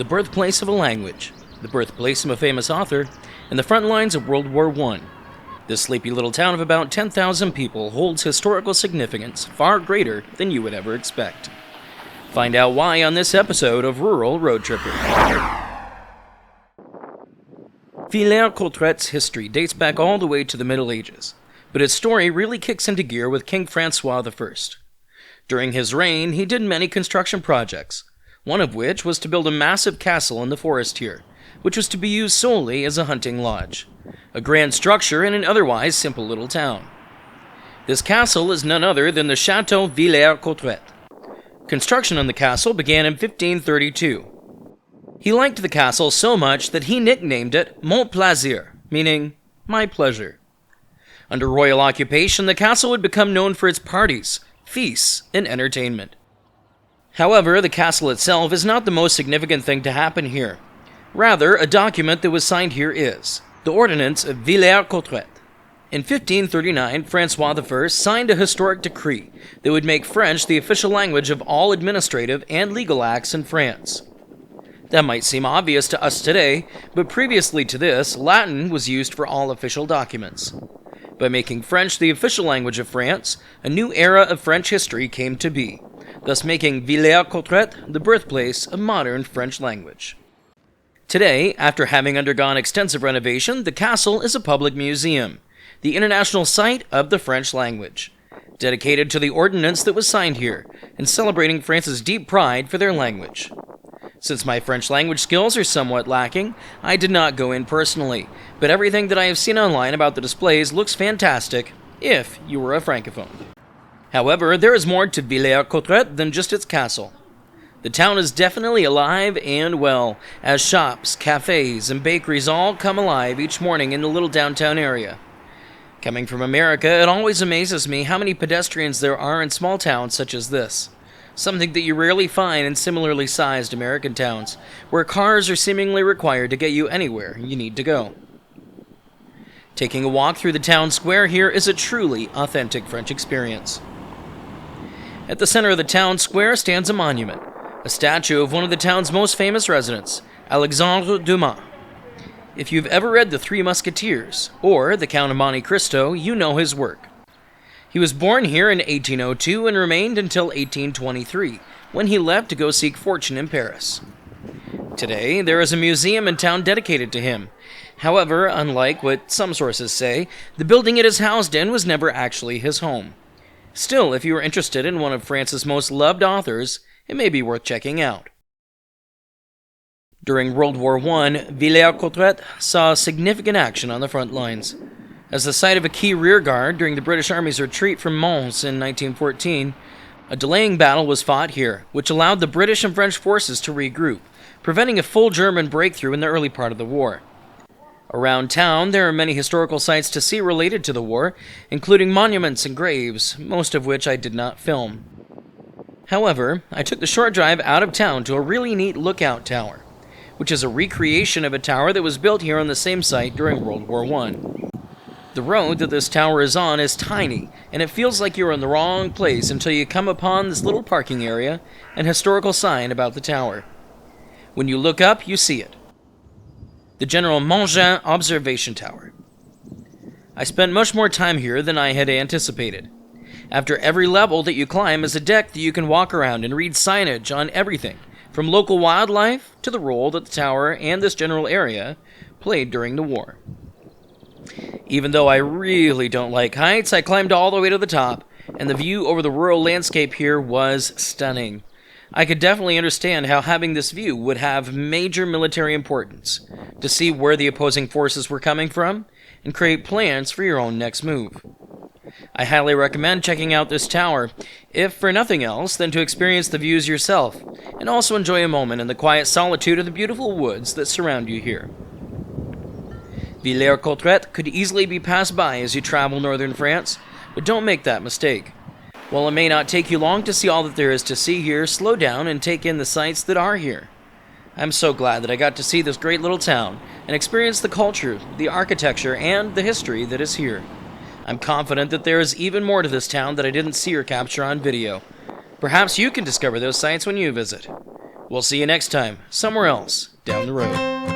the birthplace of a language, the birthplace of a famous author, and the front lines of World War I. This sleepy little town of about 10,000 people holds historical significance far greater than you would ever expect. Find out why on this episode of Rural Road Tripper. Villers-Cotterêts' history dates back all the way to the Middle Ages, but its story really kicks into gear with King Francois I. During his reign, he did many construction projects, one of which was to build a massive castle in the forest here, which was to be used solely as a hunting lodge, a grand structure in an otherwise simple little town. This castle is none other than the Château Villers-Cotterêts. Construction on the castle began in 1532. He liked the castle so much that he nicknamed it Mon Plaisir, meaning my pleasure. Under royal occupation, the castle would become known for its parties, feasts, and entertainment. However, the castle itself is not the most significant thing to happen here. Rather, a document that was signed here is the Ordinance of Villers-Cotterêts. In 1539, Francois I signed a historic decree that would make French the official language of all administrative and legal acts in France. That might seem obvious to us today, but previously to this, Latin was used for all official documents. By making French the official language of France, a new era of French history came to be, thus making Villers-Cotterêts the birthplace of modern French language. Today, after having undergone extensive renovation, the castle is a public museum, the international site of the French language, dedicated to the ordinance that was signed here, and celebrating France's deep pride for their language. Since my French language skills are somewhat lacking, I did not go in personally, but everything that I have seen online about the displays looks fantastic, if you were a francophone. However, there is more to Villers-Cotterêts than just its castle. The town is definitely alive and well, as shops, cafes, and bakeries all come alive each morning in the little downtown area. Coming from America, it always amazes me how many pedestrians there are in small towns such as this, something that you rarely find in similarly sized American towns, where cars are seemingly required to get you anywhere you need to go. Taking a walk through the town square here is a truly authentic French experience. At the center of the town square stands a monument, a statue of one of the town's most famous residents, Alexandre Dumas. If you've ever read The Three Musketeers, or The Count of Monte Cristo, you know his work. He was born here in 1802 and remained until 1823, when he left to go seek fortune in Paris. Today, there is a museum in town dedicated to him. However, unlike what some sources say, the building it is housed in was never actually his home. Still, if you are interested in one of France's most loved authors, it may be worth checking out. During World War I, Villers-Cotterêts saw significant action on the front lines. As the site of a key rearguard during the British Army's retreat from Mons in 1914, a delaying battle was fought here, which allowed the British and French forces to regroup, preventing a full German breakthrough in the early part of the war. Around town, there are many historical sites to see related to the war, including monuments and graves, most of which I did not film. However, I took the short drive out of town to a really neat lookout tower, which is a recreation of a tower that was built here on the same site during World War I. The road that this tower is on is tiny, and it feels like you're in the wrong place until you come upon this little parking area and historical sign about the tower. When you look up, you see it. The General Mangin Observation Tower. I spent much more time here than I had anticipated. After every level that you climb is a deck that you can walk around and read signage on everything, from local wildlife to the role that the tower and this general area played during the war. Even though I really don't like heights, I climbed all the way to the top, and the view over the rural landscape here was stunning. I could definitely understand how having this view would have major military importance, to see where the opposing forces were coming from, and create plans for your own next move. I highly recommend checking out this tower, if for nothing else than to experience the views yourself, and also enjoy a moment in the quiet solitude of the beautiful woods that surround you here. Villers-Cotterêts could easily be passed by as you travel northern France, but don't make that mistake. While it may not take you long to see all that there is to see here, slow down and take in the sights that are here. I'm so glad that I got to see this great little town and experience the culture, the architecture, and the history that is here. I'm confident that there is even more to this town that I didn't see or capture on video. Perhaps you can discover those sights when you visit. We'll see you next time, somewhere else, down the road.